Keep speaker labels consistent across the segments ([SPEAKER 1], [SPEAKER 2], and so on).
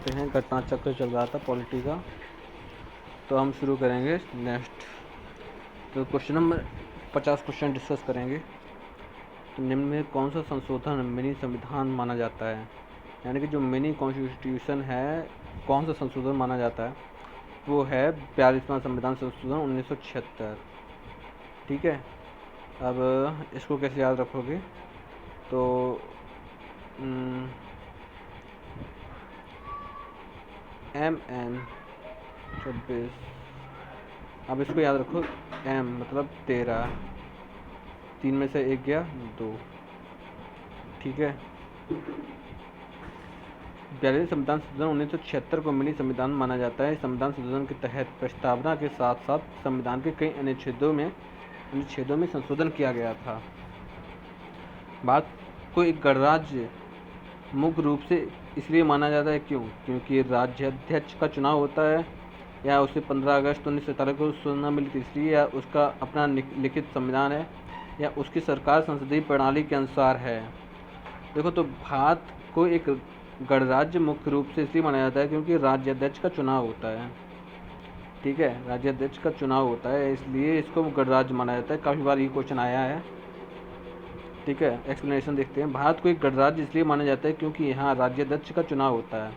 [SPEAKER 1] देखते हैं। घटना चक्र चल रहा था पॉलिटी का, तो हम शुरू करेंगे नेक्स्ट। तो क्वेश्चन नंबर 50 क्वेश्चन डिस्कस करेंगे। तो निम्न में कौन सा संशोधन मिनी संविधान माना जाता है, यानी कि जो मिनी कॉन्स्टिट्यूशन है, कौन सा संशोधन माना जाता है, वो है 42वां संविधान संशोधन 1976। ठीक है, अब इसको कैसे याद रखोगे, तो MN 26, अब इसको याद रखो। M मतलब 13, 3 में से 1 गया 2। ठीक है, 42 संविधान संशोधन 1976 को मिनी संविधान माना जाता है। संविधान संशोधन के तहत प्रस्तावना के साथ साथ संविधान के कई अनुच्छेदों में संशोधन किया गया था। भारत को एक गणराज्य मुख्य रूप से इसलिए माना जाता है क्योंकि राज्याध्यक्ष का चुनाव होता है, या उसे 15 अगस्त 1947 को सूचना मिली थी इसलिए, या उसका अपना लिखित संविधान है, या उसकी सरकार संसदीय प्रणाली के अनुसार है। देखो, तो भारत को एक गणराज्य मुख्य रूप से इसलिए माना जाता है क्योंकि राज्याध्यक्ष का चुनाव होता है। ठीक है, राज्याध्यक्ष का चुनाव होता है, इसलिए इसको गणराज्य माना जाता है। काफ़ी बार ये क्वेश्चन आया है। ठीक है, एक्सप्लेनेशन देखते हैं। भारत को एक गणराज्य इसलिए माना जाता है क्योंकि यहाँ राज्याध्यक्ष का चुनाव होता है।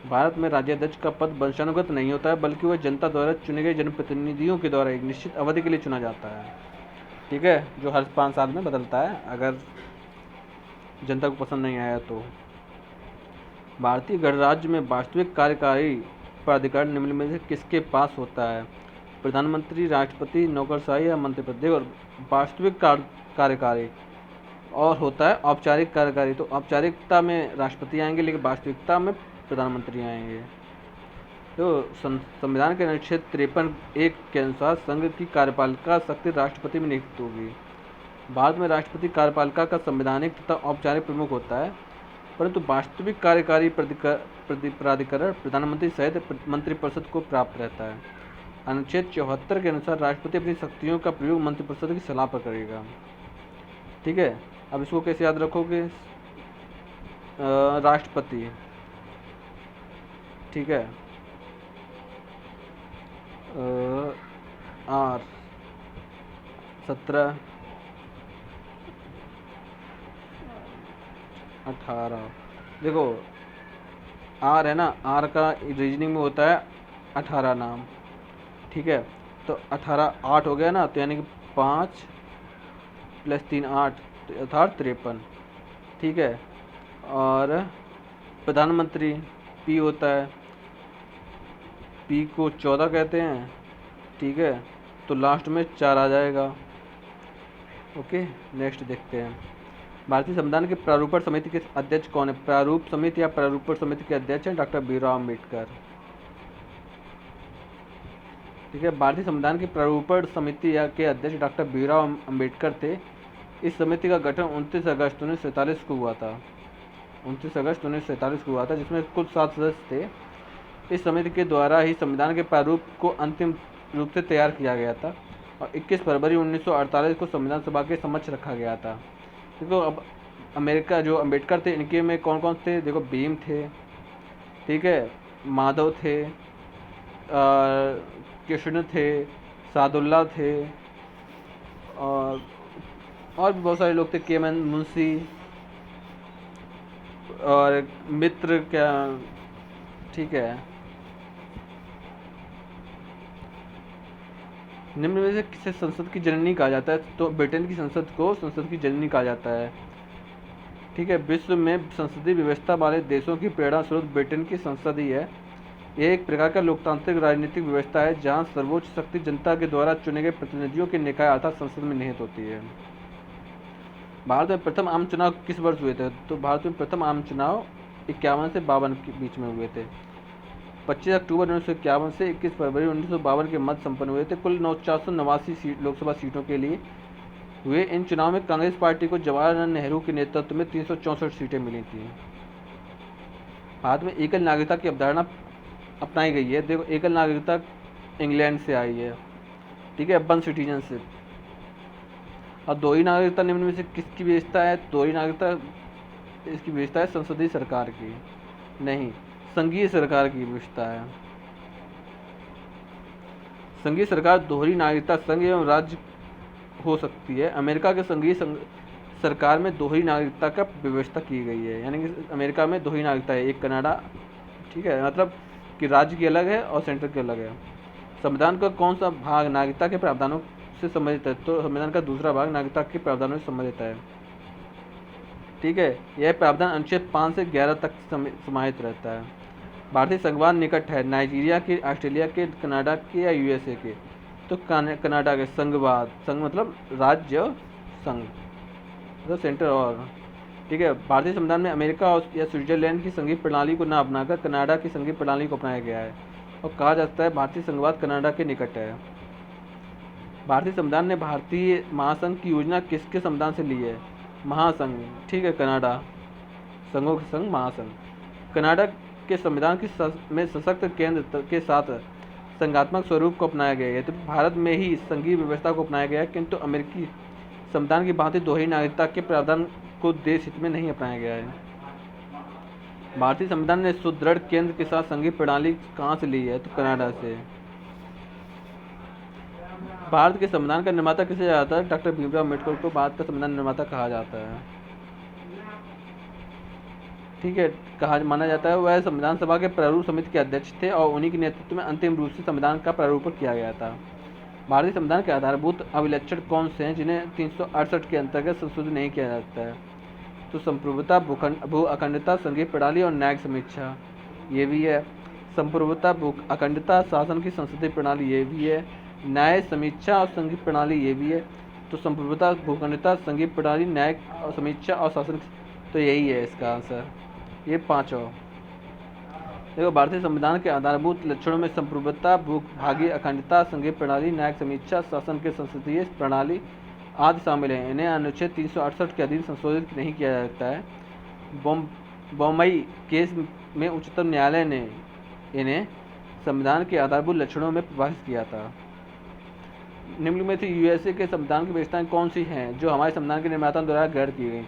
[SPEAKER 1] भारत में राज्याध्यक्ष का पद वंशानुगत नहीं होता है, बल्कि वह जनता द्वारा चुने गए जनप्रतिनिधियों के द्वारा एक निश्चित अवधि के लिए चुना जाता है। ठीक है, जो हर 5 साल में बदलता है, अगर जनता को पसंद नहीं आया तो। भारतीय गणराज्य में वास्तविक कार्यकारी प्राधिकार निम्न में से किसके पास होता है? प्रधानमंत्री, राष्ट्रपति, नौकरशाही या मंत्रिपद। और वास्तविक कार्यकारी और होता है औपचारिक कार्यकारी। तो औपचारिकता में राष्ट्रपति आएंगे, लेकिन वास्तविकता में प्रधानमंत्री आएंगे। तो संविधान के अनुच्छेद 53(1) के अनुसार संघ की कार्यपालिका शक्ति राष्ट्रपति में नियुक्त होगी। भारत में राष्ट्रपति कार्यपालिका का संवैधानिक तथा औपचारिक प्रमुख होता है, परंतु वास्तविक कार्यकारी प्राधिकरण प्रधानमंत्री सहित मंत्रिपरिषद को प्राप्त रहता है। अनुच्छेद 74 के अनुसार राष्ट्रपति अपनी शक्तियों का प्रयोग मंत्रिपरिषद की सलाह पर करेगा। ठीक है, अब इसको कैसे याद रखोगे? राष्ट्रपति। ठीक है, R 17 18। देखो, R है ना, R का रीजनिंग में होता है 18 नाम। ठीक है, तो 18 8 हो गया ना, तो यानी कि 5 + 3 8, अर्थात 53। ठीक है, और प्रधानमंत्री P होता है, P को 14 कहते हैं। ठीक है, तो लास्ट में 4 आ जाएगा। ओके, नेक्स्ट देखते हैं। भारतीय संविधान के प्रारूपण समिति के अध्यक्ष कौन है? प्रारूप समिति या प्रारूपण समिति के अध्यक्ष हैं डॉक्टर भीमराव अम्बेडकर। ठीक है, भारतीय संविधान की प्रारूपण समिति के अध्यक्ष डॉक्टर भीमराव अम्बेडकर थे। इस समिति का गठन 29 अगस्त 1947 को हुआ था। 29 अगस्त 1947 को हुआ था, जिसमें कुल 7 सदस्य थे। इस समिति के द्वारा ही संविधान के प्रारूप को अंतिम रूप से तैयार किया गया था और 21 फरवरी 1948 को संविधान सभा के समक्ष रखा गया था। देखो, अब अमेरिका जो अम्बेडकर थे, इनके में कौन कौन थे? देखो, भीम थे, ठीक है, माधव थे, कृष्ण थे, सादुल्ला थे, और भी बहुत सारे लोग थे, केमन मुंशी और मित्र क्या। ठीक है, निम्न में से किसे संसद की जननी कहा जाता है? तो ब्रिटेन की संसद को संसद की जननी कहा जाता है। ठीक है, विश्व में संसदीय व्यवस्था वाले देशों की प्रेरणा स्रोत ब्रिटेन की संसद ही है। यह एक प्रकार का लोकतांत्रिक राजनीतिक व्यवस्था है जहां सर्वोच्च शक्ति जनता के द्वारा चुने गए प्रतिनिधियों के निकाय अर्थात संसद में निहित होती है। भारत में प्रथम आम चुनाव किस वर्ष हुए थे? तो भारत में प्रथम आम चुनाव 51 से 52 के बीच में हुए थे। 25 अक्टूबर 1951 से 21 फरवरी 1952 के मध्य संपन्न हुए थे। कुल 489 लोकसभा सीटों के लिए हुए इन चुनाव में कांग्रेस पार्टी को जवाहरलाल नेहरू के नेतृत्व में 364 सीटें मिली थी। भारत में एकल नागरिकता की अवधारणा अपनाई गई है। देखो, एकल नागरिकता इंग्लैंड से आई है। ठीक है, वन सिटीजनशिप। और दोहरी नागरिकता निम्न में से किसकी विशेषता है? दोहरी नागरिकता इसकी विशेषता है संसदीय सरकार की। नहीं, संघीय सरकार की विशेषता है। संघीय सरकार दोहरी नागरिकता संघ एवं राज्य हो सकती है। अमेरिका के संघीय सरकार में दोहरी नागरिकता का व्यवस्था की गई है, यानी कि अमेरिका में दोहरी नागरिकता है, एक कनाडा, ठीक है, मतलब कि राज्य की अलग है और सेंटर की अलग है। संविधान का कौन सा भाग नागरिकता के प्रावधानों से संबंधित है? तो संविधान का दूसरा भाग नागरिकता के प्रावधानों से संबंधित है, ठीक है। यह प्रावधान अनुच्छेद 5 से 11 तक समाहित रहता है। भारतीय संघवाद निकट है, नाइजीरिया के, ऑस्ट्रेलिया के, कनाडा के या यूएसए के? तो कनाडा के। संघवाद, संघ मतलब राज्य, संघ मतलब सेंटर और, ठीक है। भारतीय संविधान में अमेरिका या स्विट्जरलैंड की संघीय प्रणाली को न अपनाकर कनाडा की संघीय प्रणाली को अपनाया गया है और कहा जाता है भारतीय संघवाद कनाडा के निकट है। भारतीय संविधान ने भारतीय महासंघ की योजना किसके संविधान से ली है? महासंघ, ठीक है, कनाडा, संघों के संघ, महासंघ। कनाडा के संविधान में सशक्त केंद्र के साथ संघात्मक स्वरूप को अपनाया गया है। तो भारत में ही संघीय व्यवस्था को अपनाया गया है, किंतु अमेरिकी संविधान की भांति दोहरी नागरिकता के प्रावधान को देश हित में नहीं अपनाया गया है। भारतीय संविधान ने सुदृढ़ केंद्र के साथ संघीय प्रणाली कहाँ से ली है? तो कनाडा से। भारत के संविधान का निर्माता किसे जाता है? डॉक्टर भीमराव अम्बेडकर को भारत का संविधान निर्माता कहा जाता है, ठीक है। कहा माना जाता है वह संविधान सभा के प्रारूप समिति के अध्यक्ष थे और उन्हीं के नेतृत्व में अंतिम रूप से संविधान का प्रारूपण किया गया था। भारतीय संविधान के आधारभूत अभिलक्षण कौन से हैं जिन्हें 368 के अंतर्गत संशोधित नहीं किया जाता है? तो संप्रभुता, भू अखंडता, संघीय प्रणाली और न्यायिक समीक्षा, ये भी है। संप्रभुता, भू अखंडता, शासन की संसदीय प्रणाली, ये भी है। न्याय समीक्षा और संघीय प्रणाली, ये भी है। तो संप्रभुता, भू अखंडता, संघीय प्रणाली, न्यायिक समीक्षा और शासन, तो यही है इसका आंसर, ये पांचों। देखो, भारतीय संविधान के आधारभूत लक्षणों में संप्रभुता, भूभागीय अखंडता, संघीय प्रणाली, न्यायिक समीक्षा, शासन की संसदीय प्रणाली आदि शामिल हैं। इन्हें अनुच्छेद 368 के अधीन संशोधित नहीं किया जा सकता है। बम्बई केस में उच्चतम न्यायालय ने इन्हें संविधान के आधारभूत लक्षणों में प्रभावित किया था। निम्न में से यूएसए के संविधान की विशेषताएं कौन सी हैं जो हमारे संविधान के निर्माताओं द्वारा ग्रहण की गई?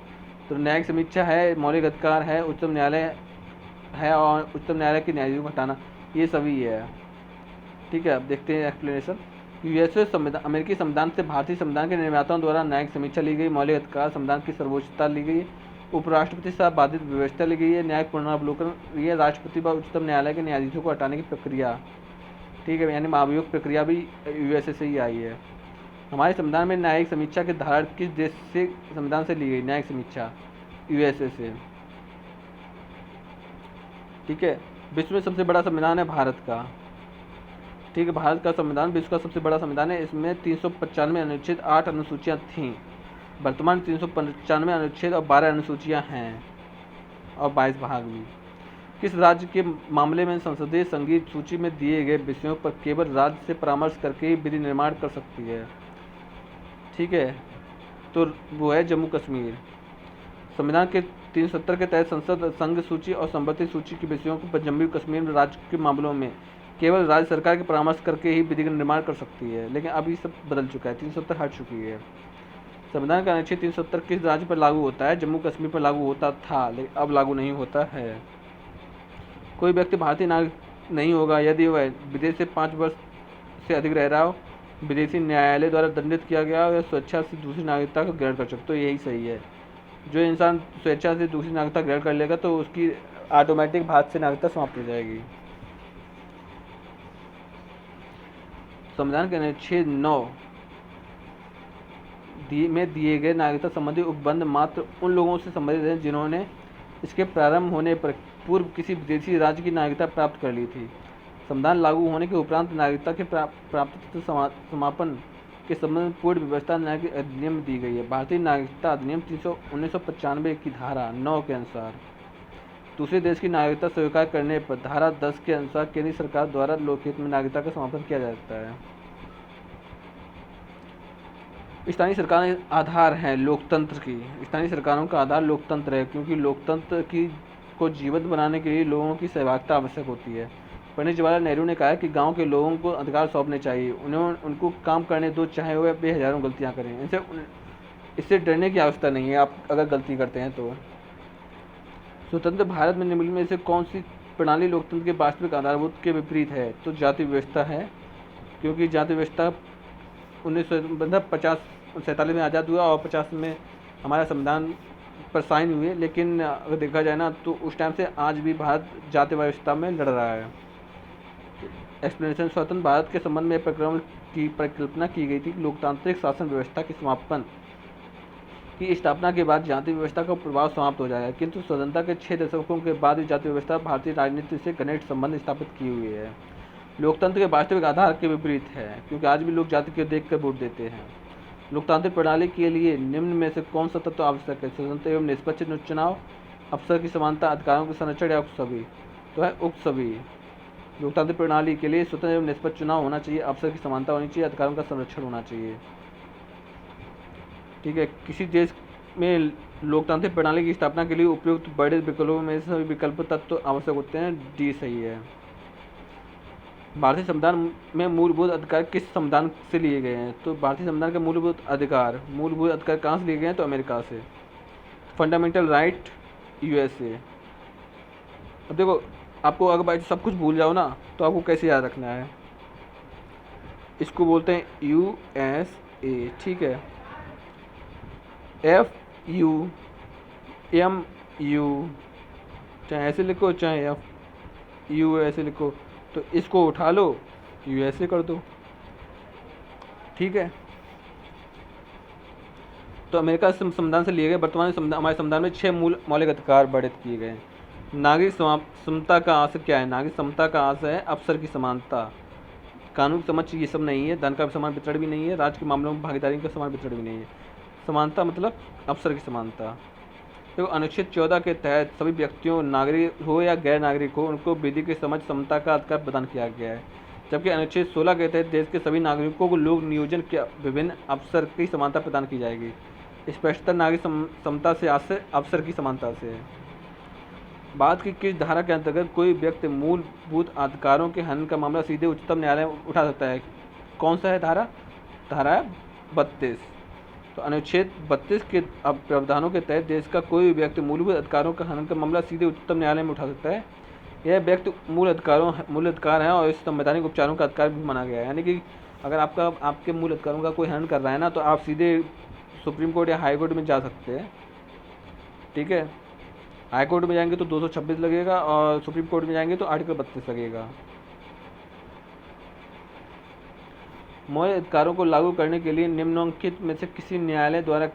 [SPEAKER 1] तो न्यायिक समीक्षा है, मौलिक अधिकार है, उच्चतम न्यायालय है और उच्चतम न्यायालय के न्यायाधीशों को हटाना, ये सभी है, ठीक है। अब देखते हैं एक्सप्लेनेशन। यूएसए संविधान, अमेरिकी संविधान से भारतीय संविधान के निर्माताओं द्वारा न्यायिक समीक्षा ली गई, मौलिक अधिकार, संविधान की सर्वोच्चता ली गई, उपराष्ट्रपति से बाधित व्यवस्था ली गई है, न्यायिक पुनरावलोकन, ये राष्ट्रपति व उच्चतम न्यायालय के न्यायाधीशों को हटाने की प्रक्रिया, ठीक है, यानी महाभियोग प्रक्रिया भी यूएसए से ही आई है। हमारे संविधान में न्यायिक समीक्षा की धारा किस देश से संविधान से ली गई? न्यायिक समीक्षा यूएसए से, ठीक है। विश्व में सबसे बड़ा संविधान है भारत का, ठीक है। भारत का संविधान विश्व का सबसे बड़ा संविधान है। इसमें 395 अनुच्छेद, 8 अनुसूचियां थीं। वर्तमान 395 अनुच्छेद और 12 अनुसूचियां हैं और 22 भाग भी। किस राज्य के मामले में संसदीय संगीत सूची में दिए गए विषयों पर केवल राज्य से परामर्श करके ही विधि निर्माण कर सकती है? ठीक है, तो वो है जम्मू कश्मीर। संविधान के 370 के तहत संसद संघ सूची और संबंधित सूची के विषयों को जम्मू कश्मीर राज्य के मामलों में केवल राज्य सरकार के परामर्श करके ही विधि का निर्माण कर सकती है। लेकिन अब ये सब बदल चुका है, 370 हट चुकी है। संविधान का अनुच्छेद 370 किस राज्य पर लागू होता है? जम्मू कश्मीर पर लागू होता था, लेकिन अब लागू नहीं होता है। कोई व्यक्ति भारतीय नागरिक नहीं होगा यदि वह विदेश से 5 वर्ष से अधिक रह रहा हो, विदेशी न्यायालय द्वारा दंडित किया गया हो या स्वेच्छा से दूसरी नागरिकता को ग्रहण कर सकते। तो यही सही है। जो इंसान स्वेच्छा से दूसरी नागरिकता ग्रहण कर लेगा तो उसकी ऑटोमेटिक भारत से नागरिकता समाप्त हो जाएगी। संविधान के अनुच्छेद 9 में दिए गए नागरिकता संबंधी उपबंध मात्र उन लोगों से संबंधित हैं जिन्होंने इसके प्रारंभ होने पर पूर्व किसी विदेशी राज्य की नागरिकता प्राप्त कर ली थी। संविधान लागू होने के उपरांत नागरिकता के प्राप्ति समापन के संबंध में पूर्ण व्यवस्था नागरिक अधिनियम में दी गई है। भारतीय नागरिकता अधिनियम 1995 की धारा 9 के अनुसार दूसरे देश की नागरिकता स्वीकार करने पर धारा 10 के अनुसार केंद्र सरकार द्वारा लोकहित में नागरिकता का समापन किया जा सकता है। स्थानीय सरकारें आधार हैं लोकतंत्र की। स्थानीय सरकारों का आधार लोकतंत्र है, क्योंकि लोकतंत्र को जीवंत बनाने के लिए लोगों की सहभागिता आवश्यक होती है। पंडित जवाहरलाल नेहरू ने कहा कि गांव के लोगों को अधिकार सौंपने चाहिए, उनको काम करने दो, चाहे वह बेहजारों गलतियां करें। इससे डरने की आवश्यकता नहीं है आप अगर गलती करते हैं तो। स्वतंत्र भारत में निम्नलिखित में से कौन सी प्रणाली लोकतंत्र के वास्तविक आधारभूत के विपरीत है तो जाति व्यवस्था है, क्योंकि जाति व्यवस्था 1947 में आज़ाद हुआ और 50 में हमारा संविधान पर साइन हुए, लेकिन अगर देखा जाए ना तो उस टाइम से आज भी भारत जाति व्यवस्था में लड़ रहा है। एक्सप्लेनेशन, स्वतंत्र भारत के संबंध में प्रक्रम की परिकल्पना की गई थी कि लोकतांत्रिक शासन व्यवस्था के समापन की स्थापना के बाद जाति व्यवस्था का प्रभाव समाप्त हो जाएगा, किंतु स्वतंत्रता के 6 दशकों के बाद भी जाति व्यवस्था भारतीय राजनीति से घनिष्ठ संबंध स्थापित किए हुए है। लोकतंत्र के वास्तविक आधार के विपरीत है, क्योंकि आज भी लोग जाति को देखकर वोट देते हैं। लोकतांत्रिक प्रणाली के लिए निम्न में से कौन सा तत्व आवश्यक है? स्वतंत्र एवं निष्पक्ष चुनाव, अवसर की समानता, अधिकारों के संरक्षण या उक्त सभी? तो है उक्त सभी। लोकतांत्रिक प्रणाली के लिए स्वतंत्र एवं निष्पक्ष चुनाव होना चाहिए, अवसर की समानता होनी चाहिए, अधिकारों का संरक्षण होना चाहिए। ठीक है, किसी देश में लोकतांत्रिक प्रणाली की स्थापना के लिए उपयुक्त बड़े विकल्पों में सभी विकल्प तत्व आवश्यक होते हैं। डी सही है। भारतीय संविधान में मूलभूत अधिकार किस संविधान से लिए गए हैं? तो भारतीय संविधान के मूलभूत अधिकार कहाँ से लिए गए हैं? तो अमेरिका से। Fundamental right USA. अब देखो, आपको अगर भाई सब कुछ भूल जाओ ना तो आपको कैसे याद रखना है? इसको बोलते हैं यूएसए। ठीक है, FUMU, चाहे ऐसे लिखो चाहे FU ऐसे लिखो, तो इसको उठा लो, USA कर दो। ठीक है, तो अमेरिका संविधान से लिए गए वर्तमान हमारे संविधान में 6 मौलिक अधिकार वर्णित किए गए हैं। नागरिक समता का आशय क्या है? नागरिक समता का आशय है अवसर की समानता, कानून की समझ ये सब नहीं है, धन का समान वितरण भी नहीं है, राज्य के मामलों में भागीदारी का समान वितरण भी नहीं है। समानता मतलब अवसर की समानता। तो अनुच्छेद 14 के तहत सभी व्यक्तियों, नागरिक हो या गैर नागरिक हो, उनको विधि की समझ समता का अधिकार प्रदान किया गया है, जबकि अनुच्छेद 16 के तहत देश के सभी नागरिकों को लोक नियोजन के विभिन्न अवसर की समानता प्रदान की जाएगी। स्पष्टता नागरिक समता से आशय अवसर की समानता से है। बाद की किस धारा के अंतर्गत कोई व्यक्ति मूलभूत अधिकारों के हनन का मामला सीधे उच्चतम न्यायालय में उठा सकता है? कौन सा है धारा? धारा 32। तो अनुच्छेद 32 के प्रावधानों के तहत देश का कोई व्यक्ति मूलभूत अधिकारों का हनन का मामला सीधे उच्चतम न्यायालय में उठा सकता है। यह व्यक्ति मूल अधिकार है और इस संवैधानिक उपचारों का अधिकार भी माना गया है। यानी कि अगर आपके मूल अधिकारों का कोई हनन कर रहा है ना, तो आप सीधे सुप्रीम कोर्ट या हाई कोर्ट में जा सकते हैं। ठीक है, हाई कोर्ट में जाएंगे तो 226 लगेगा और सुप्रीम कोर्ट में जाएंगे तो आर्टिकल 32 लगेगा। मौलिक अधिकारों को लागू करने के लिए निम्नलिखित में से किसी न्यायालय द्वारा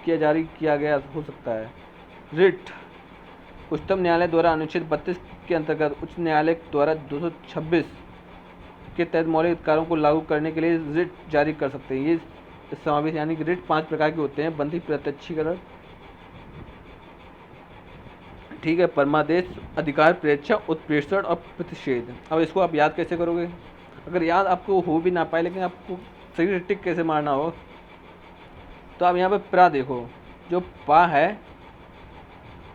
[SPEAKER 1] जारी किया गया हो सकता है? रिट। उच्चतम न्यायालय द्वारा अनुच्छेद 32 के अंतर्गत उच्च न्यायालय द्वारा 226 के तहत मौलिक अधिकारों को लागू करने के लिए रिट जारी कर सकते हैं। ये समावेश, यानी कि रिट 5 प्रकार के होते हैं: बंधी, प्रत्यक्षीकरण, ठीक है, परमादेश, अधिकार प्रेक्षा, उत्प्रेषण और प्रतिषेध। अब इसको आप याद कैसे करोगे? अगर याद आपको हो भी ना पाए लेकिन आपको सही टिक कैसे मारना हो, तो आप यहाँ पे प्रा देखो, जो पा है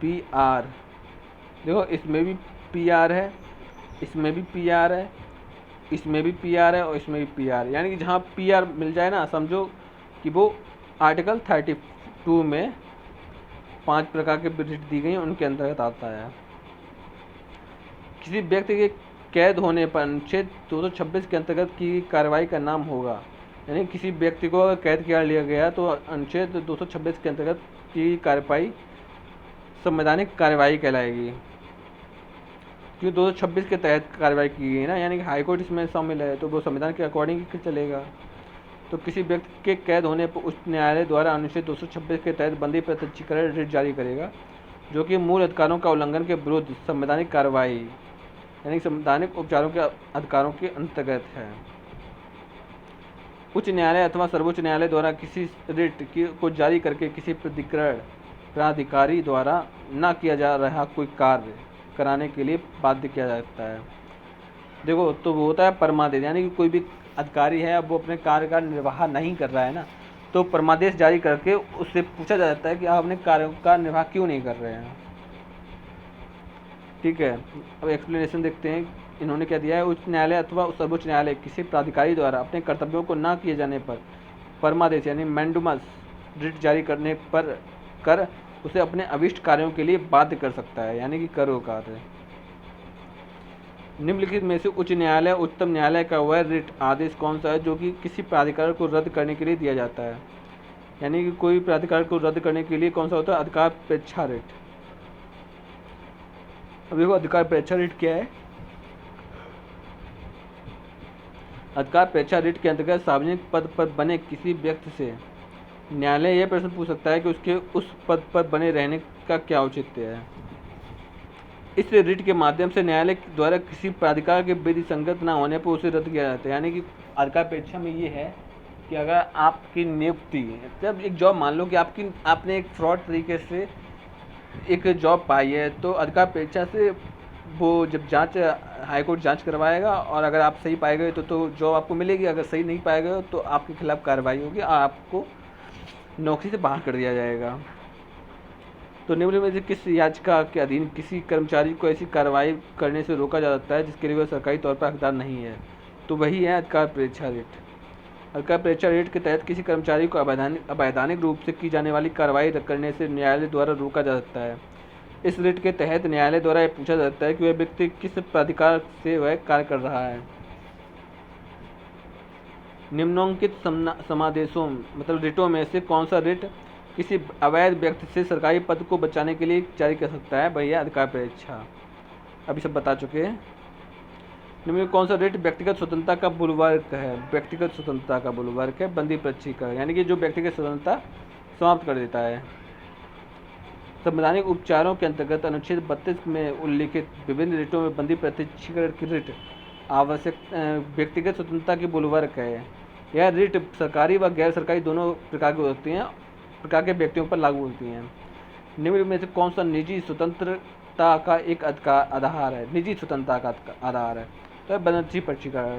[SPEAKER 1] PR, देखो इसमें भी PR है, इसमें भी PR है, इसमें भी PR है और इसमें भी PR, यानी कि जहाँ PR मिल जाए ना, समझो कि वो आर्टिकल 32 में 5 प्रकार के रिट दी गई हैं, उनके अंतर्गत आता है। किसी व्यक्ति के कैद होने पर अनुच्छेद 226 के अंतर्गत की कार्रवाई का नाम होगा। यानी किसी व्यक्ति को अगर कैद किया लिया गया तो अनुच्छेद 226 के अंतर्गत की कार्रवाई संवैधानिक कार्रवाई कहलाएगी, क्योंकि 226 के तहत कार्रवाई की गई ना, यानी कि हाई कोर्ट इसमें शामिल है, तो वो संविधान के अकॉर्डिंग चलेगा। तो किसी व्यक्ति के कैद होने पर उच्च न्यायालय द्वारा अनुच्छेद 226 के तहत बंदी प्रत्यक्षीकरण रिट जारी करेगा, जो कि मूल अधिकारों का उल्लंघन के विरुद्ध संवैधानिक कार्रवाई यानी संवैधानिक उपचारों के अधिकारों के अंतर्गत है। उच्च न्यायालय अथवा सर्वोच्च न्यायालय द्वारा किसी रिट को जारी करके किसी प्राधिकारी द्वारा न किया जा रहा कोई कार्य कराने के लिए बाध्य किया जाता है। देखो, तो वो होता है परमादेश, यानी कि कोई भी अधिकारी है, अब वो अपने कार्य का निर्वाह नहीं कर रहा है ना, तो परमादेश जारी करके उससे पूछा जाता है कि आप अपने कार्यों का निर्वाह क्यों नहीं कर रहे हैं। ठीक है, अब एक्सप्लेनेशन देखते हैं इन्होंने क्या दिया है। उच्च न्यायालय अथवा सर्वोच्च न्यायालय किसी प्राधिकारी द्वारा अपने कर्तव्यों को न किए जाने पर परमादेश यानी मैंडुमस रिट जारी करने पर कर उसे अपने अभिष्ट कार्यों के लिए बाध्य कर सकता है, यानी कि करो कार्य। निम्नलिखित में से उच्च न्यायालय उच्चतम न्यायालय का वह रिट आदेश कौन सा है जो कि किसी प्राधिकार को रद्द करने के लिए दिया जाता है? यानी कि कोई प्राधिकार को रद्द करने के लिए कौन सा होता है? अधिकार पेक्षा रिट। अब देखो अधिकार पेक्षा रिट क्या है। अधिकार पेक्षा रिट के अंतर्गत सार्वजनिक पद पर बने किसी व्यक्ति से न्यायालय यह प्रश्न पूछ सकता है कि उसके उस पद पर बने रहने का क्या औचित्य है। इस रिट के माध्यम से न्यायालय द्वारा किसी प्राधिकार के विधि संगत न होने पर उसे रद्द किया जाता है। यानी कि अधिकार पेक्षा में ये है कि अगर आपकी नियुक्ति, जब एक जॉब मान लो कि आपने एक फ्रॉड तरीके से एक जॉब पाई है, तो अधिकार पेक्षा से वो जब जांच हाईकोर्ट जांच करवाएगा और अगर आप सही पाए गए तो जॉब आपको मिलेगी। अगर सही नहीं पाए गए तो आपके खिलाफ कार्रवाई होगी और आपको नौकरी से बाहर कर दिया जाएगा। तो निम्न में से किस याचिका के अधीन किसी कर्मचारी को ऐसी कार्रवाई करने से रोका जा सकता है जिसके लिए वह सरकारी तौर पर हकदार नहीं है? तो वही है अधिकार पेक्षा रिट। अधिकार पेक्षा रिट के तहत किसी कर्मचारी को अवैधानिक रूप से की जाने वाली कार्रवाई करने से न्यायालय द्वारा रोका जा सकता है। इस रिट के तहत न्यायालय द्वारा यह पूछा जा सकता है कि वह व्यक्ति किस प्राधिकार से वह कार्य कर रहा है। निम्नलिखित समादेशों मतलब रिटों में से कौन सा रिट किसी अवैध व्यक्ति से सरकारी पद को बचाने के लिए जारी कर सकता है? भैया अधिकार पेक्षा। अभी सब बता चुके हैं। निम्न में कौन सा रिट व्यक्तिगत स्वतंत्रता का बुलवर्क है? व्यक्तिगत स्वतंत्रता का बुलवर्क है बंदी प्रक्षीकरण, यानी कि जो व्यक्तिगत स्वतंत्रता समाप्त कर देता है। संवैधानिक उपचारों के अंतर्गत अनुच्छेद 32 में उल्लिखित विभिन्न रिटों में बंदी प्रत्यक्षीकरण की रिट आवश्यक व्यक्तिगत स्वतंत्रता की बुलवर्क है। यह रिट सरकारी व गैर सरकारी दोनों प्रकार की होती हैं, प्रकार के व्यक्तियों पर लागू होती हैं। निम्न में से कौन सा निजी स्वतंत्रता का एक आधार है? निजी स्वतंत्रता का आधार है तो बंदी प्रत्यक्षीकरण।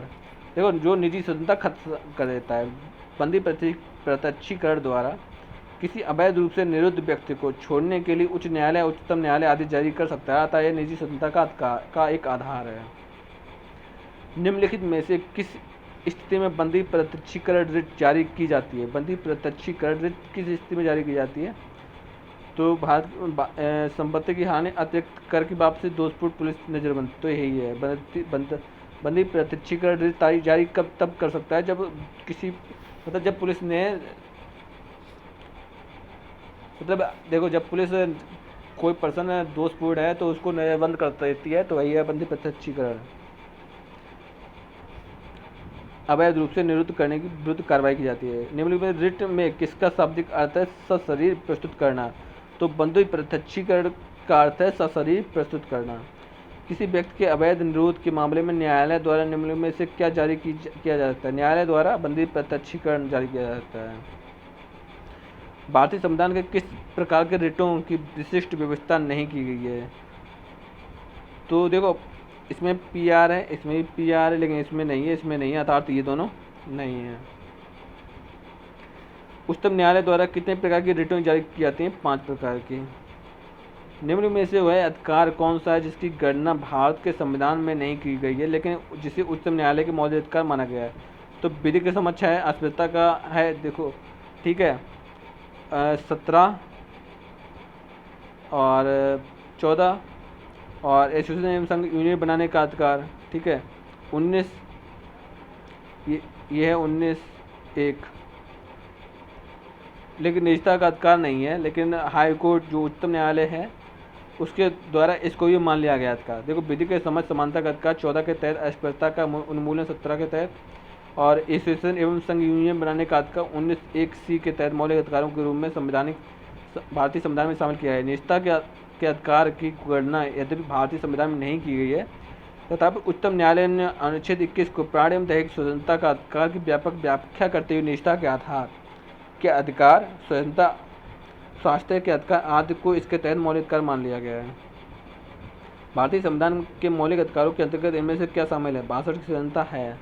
[SPEAKER 1] देखो जो निजी स्वतंत्रता खत्म कर देता है। बंदी प्रत्यक्षीकरण द्वारा किसी अवैध रूप से निरुद्ध व्यक्ति को छोड़ने के लिए उच्च न्यायालय उच्चतम न्यायालय आदेश जारी कर सकता है, अतः यह निजी स्वतंत्रता का एक आधार है। निम्नलिखित में से किस स्थिति में बंदी प्रत्यक्षीकरण रिट जारी की जाती है? बंदी प्रत्यक्षीकरण रिट किस स्थिति में जारी की जाती है? तो भारत संपत्ति की हानि, अतिरिक्त कर की वापसी, दोषपूर्ण पुलिस नजरबंद, तो यही है। बंदी प्रत्यक्षीकरण रिट जारी तब कर सकता है जब किसी मतलब जब पुलिस ने मतलब देखो जब पुलिस कोई पर्सन दोषपूर्ण है तो उसको नजरबंद कर देती है, तो वही है बंदी प्रत्यक्षीकरण। अवैध रूप से निरुद्ध करने की विरुद्ध कार्रवाई की जाती है। निम्नलिखित रिट में किसका शाब्दिक अर्थ है? सशरीर प्रस्तुत करना। तो बंदी प्रत्यक्षीकरण का अर्थ है सशरीर प्रस्तुत करना। किसी व्यक्ति के अवैध निरोध के मामले में न्यायालय द्वारा निम्नलिखित में से क्या जारी किया जा सकता है? न्यायालय द्वारा बंदी प्रत्यक्षीकरण जारी किया जा सकता है। भारतीय संविधान के किस प्रकार के रिटों की विशिष्ट व्यवस्था नहीं की गई है? तो देखो इसमें पीआर है, इसमें भी पीआर है, लेकिन इसमें नहीं है, इसमें नहीं है, अर्थात ये दोनों नहीं है। उच्चतम न्यायालय द्वारा कितने प्रकार की रिटें जारी की जाती हैं? 5 प्रकार की। निम्न में से वह अधिकार कौन सा है जिसकी गणना भारत के संविधान में नहीं की गई है लेकिन जिसे उच्चतम न्यायालय के मौलिक अधिकार माना गया है? तो विधि के समक्ष है, अस्पृश्यता का है, देखो ठीक है 17 और 14 और एसोसिएशन एवं संघ यूनियन बनाने का अधिकार, ठीक है 19, ये है 19(1), लेकिन निजता का अधिकार नहीं है। लेकिन हाई कोर्ट जो उच्चतम न्यायालय है उसके द्वारा इसको भी मान लिया गया अधिकार। देखो विधि के समझ समानता का अधिकार 14 के तहत, अस्पृश्यता का उन्मूलन 17 के तहत और एसोसिएशन एवं संघ यूनियन बनाने का अधिकार 19(1)(c) के तहत मौलिक अधिकारों के रूप में भारतीय संविधान में शामिल किया है। निजता के अधिकार की गणना यद्यपि भारतीय संविधान में नहीं की गई है तथापि उच्चतम न्यायालय ने अनुच्छेद 21 को प्राण एवं दैहिक स्वतंत्रता का अधिकार की व्यापक व्याख्या करते हुए निजता के आधार के अधिकार, स्वतंत्रता, स्वास्थ्य के अधिकार आदि को इसके तहत मौलिक अधिकार मान लिया गया है। भारतीय संविधान के मौलिक अधिकारों के अंतर्गत इनमें से क्या शामिल है? 62 की स्वतंत्रता है।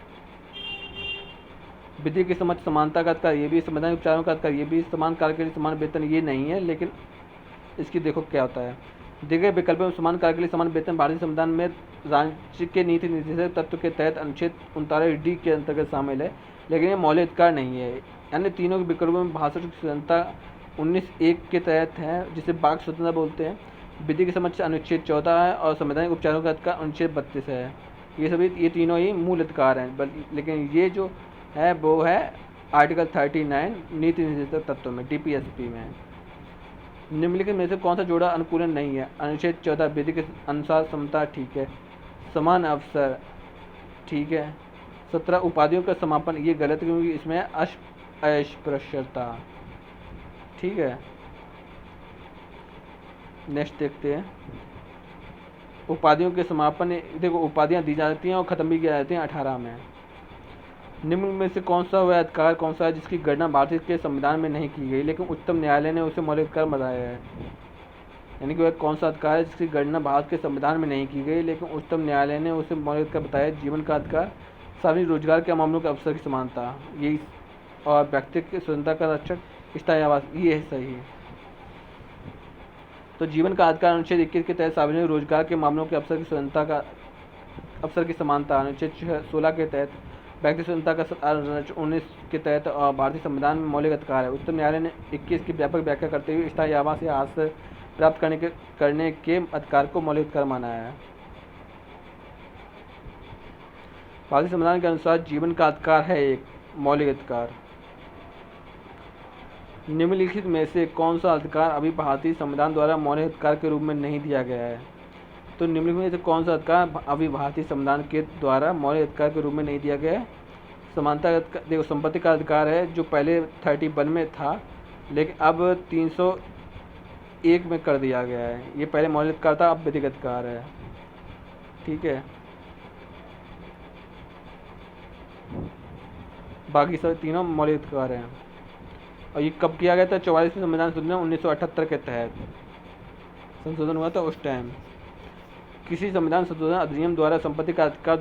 [SPEAKER 1] विधि की समझ समानता का अधिकार, ये भी संवैधानिक उपचारों का अधिकार, ये भी समान कार्य के लिए समान वेतन, ये नहीं है। लेकिन इसकी देखो क्या होता है, दिए गए विकल्पों में समान कार्य के लिए समान वेतन भारतीय संविधान में राज्य के नीति निर्देशक तत्व के तहत अनुच्छेद 39(d) के अंतर्गत शामिल है, लेकिन ये मौलिक अधिकार नहीं है। अन्य तीनों के विकल्पों में 62 की स्वतंत्रता 19(1) के तहत है जिसे वाक स्वतंत्रता बोलते हैं। विधि की समझ अनुच्छेद 14 है और संवैधानिक उपचारों का अधिकार अनुच्छेद 32 है। ये सभी ये तीनों ही मूल अधिकार हैं, लेकिन ये जो है वो है आर्टिकल 39 नीति निर्देशक तत्व में, DPSP में। निम्नलिखित में से कौन सा जोड़ा अनुकूलन नहीं है? अनुच्छेद 14 विधि के अनुसार समता ठीक है, समान अवसर ठीक है, 17 उपाधियों का समापन ये गलत है क्योंकि इसमें अस्पृश्यता ठीक है। नेक्स्ट देखते हैं उपाधियों के समापन। देखो उपाधियां दी जाती हैं और ख़त्म भी की जाती हैं 18 में। निम्न में से कौन सा वह अधिकार कौन सा है जिसकी गणना भारत के संविधान में नहीं की गई लेकिन उच्चतम न्यायालय ने उसे मौलिक अधिकार बताया है? यानी कि वह कौन सा अधिकार है जिसकी गणना भारत के संविधान में नहीं की गई लेकिन उच्चतम न्यायालय ने उसे मौलिक अधिकार बताया? जीवन का अधिकार, सार्वजनिक रोजगार के मामलों के अवसर की समानता, यही, और व्यक्तिगत स्वतंत्रता का रक्षण, स्थायी आवास, ये है सही। तो जीवन का अधिकार अनुच्छेद 21 के तहत सार्वजनिक रोजगार के मामलों के अवसर की स्वतंत्रता का अवसर की समानता, अनुच्छेद 16 के तहत व्यक्ति स्वतंत्रता का 19 के तहत भारतीय संविधान में मौलिक अधिकार है। उच्चतम न्यायालय ने 21 की व्यापक व्याख्या करते हुए स्थायी आवास या आश्रय प्राप्त करने के अधिकार को मौलिक अधिकार माना है। भारतीय संविधान के अनुसार जीवन का अधिकार है एक मौलिक अधिकार। निम्नलिखित में से कौन सा अधिकार अभी भारतीय संविधान द्वारा मौलिक अधिकार के रूप में नहीं दिया गया है? तो निम्नलिखित में से कौन सा अधिकार अभी भारतीय संविधान के द्वारा मौलिक अधिकार के रूप में नहीं दिया गया है? समानता, देखो संपत्ति का अधिकार है जो पहले 31 में था लेकिन अब 301 में कर दिया गया है। ये पहले मौलिक अधिकार था, अब विधिक अधिकार है ठीक है। बाकी सब तीनों मौलिक अधिकार हैं। और ये कब किया गया था? 44वें संविधान संशोधन 1978 के तहत संशोधन हुआ था उस टाइम। किसी संविधान संशोधन अधिनियम द्वारा संपत्ति का अधिकार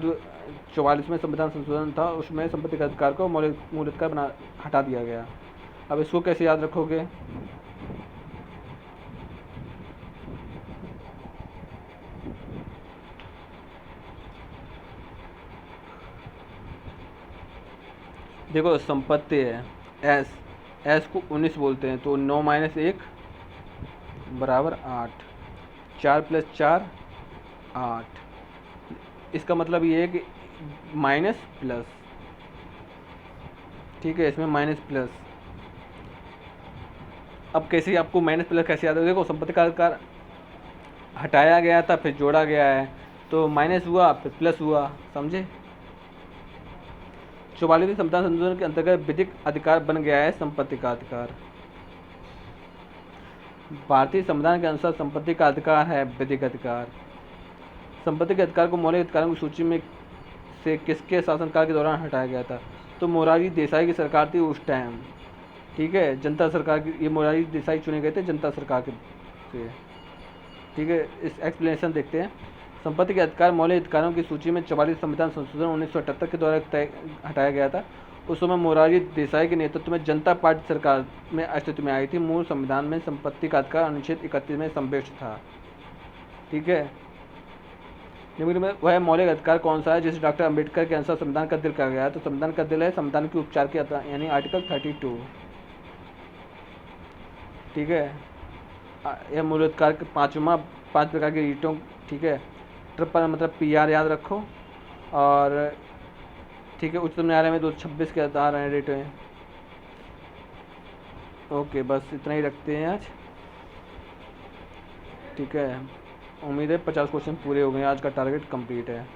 [SPEAKER 1] 44वें संविधान संशोधन था, उसमें संपत्ति का अधिकार को मूल अधिकार हटा दिया गया। अब इसको कैसे याद रखोगे? देखो संपत्ति है एस को 19 बोलते हैं, तो 9 - 1 बराबर 8, 4 + 4 8। इसका मतलब ये है कि माइनस प्लस ठीक है, इसमें माइनस प्लस। अब कैसे आपको माइनस प्लस कैसे याद है? देखो संपत्ति का अधिकार हटाया गया था फिर जोड़ा गया है, तो माइनस हुआ फिर प्लस हुआ, समझे? 44वें संविधान संशोधन के अंतर्गत विधिक अधिकार बन गया है संपत्ति का अधिकार। भारतीय संविधान के अनुसार संपत्ति का अधिकार है विधिक अधिकार। संपत्ति के अधिकार को मौलिक अधिकारों की सूची में से किसके शासनकाल के दौरान हटाया गया था? तो मोरारजी देसाई की सरकार थी उस टाइम ठीक है, जनता सरकार की। ये मोरारजी देसाई चुने गए थे जनता सरकार के से ठीक है। इस एक्सप्लेनेशन देखते हैं। संपत्ति के अधिकार मौलिक अधिकारों की सूची में 44 संविधान संशोधन 1978 के द्वारा हटाया गया था। उस समय मोरारजी देसाई के नेतृत्व में जनता पार्टी सरकार में अस्तित्व में आई थी। मूल संविधान में संपत्ति का अधिकार अनुच्छेद 31 में समाविष्ट था ठीक है। निम्न में वह मौलिक अधिकार कौन सा है जिसे डॉक्टर अम्बेडकर के अनुसार संविधान का दिल कहा गया है? तो संविधान का दिल है संविधान के उपचार के यानी आर्टिकल 32 ठीक है। यह मूल अधिकार के 5 प्रकार की रीटों ठीक है। ट्रिपल मतलब PR याद रखो, और ठीक है उच्चतम न्यायालय में 226 के आधार हैं रेट हैं। ओके बस इतना ही रखते हैं आज ठीक है। उम्मीद है 50 क्वेश्चन पूरे हो गए, आज का टारगेट कंप्लीट है।